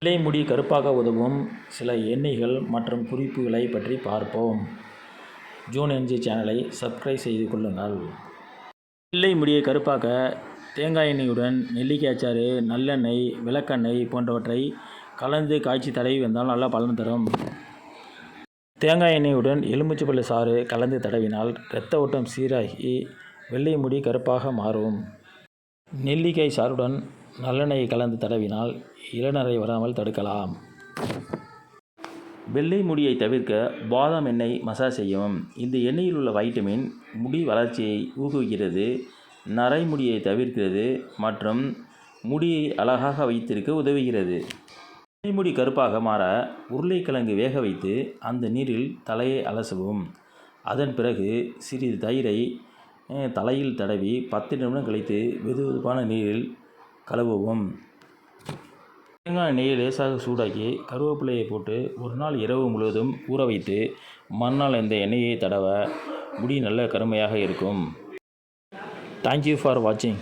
வெள்ளை முடி கருப்பாக உதவும் சில எண்ணெய்கள் மற்றும் குறிப்புகளை பற்றி பார்ப்போம். ஜூன் என்ஜி சேனலை சப்ஸ்கிரைப் செய்து கொள்ளுங்கள். வெள்ளை முடியை கருப்பாக்க தேங்காய் எண்ணெயுடன் நெல்லிக்காய் சாறு, நல்லெண்ணெய், விளக்கெண்ணெய் போன்றவற்றை கலந்து காய்ச்சி தடவி வந்தால் நல்ல பலன் தரும். தேங்காய் எண்ணெயுடன் எலுமிச்சைப்பழ சாறு கலந்து தடவினால் இரத்த ஓட்டம் சீராகி வெள்ளை முடி கருப்பாக மாறும். நெல்லிக்காய் சாறுடன் நல்லெண்ணெயை கலந்து தடவினால் இளநரை வராமல் தடுக்கலாம். வெள்ளை முடியை தவிர்க்க பாதாம் எண்ணெய் மசாஜ் செய்யவும். இந்த எண்ணெயில் உள்ள வைட்டமின் முடி வளர்ச்சியை ஊக்குவிக்கிறது, நரை முடியை தவிர்க்கிறது மற்றும் முடியை அழகாக வைத்திருக்க உதவுகிறது. வெள்ளை முடி கருப்பாக மாற உருளைக்கிழங்கு வேக வைத்து அந்த நீரில் தலையை அலசவும். அதன் பிறகு சிறிது தயிரை தலையில் தடவி 10 நிமிடம் கழித்து வெதுவெதுப்பான நீரில் கழுவவும். தேங்காய் எண்ணெயை லேசாக சூடாக்கி கருவேப்பிலையை போட்டு ஒரு நாள் இரவு முழுவதும் ஊற வைத்து மறுநாள் இந்த எண்ணெயை தடவ முடி நல்ல கருமையாக இருக்கும். தேங்க்யூ ஃபார் வாட்சிங்.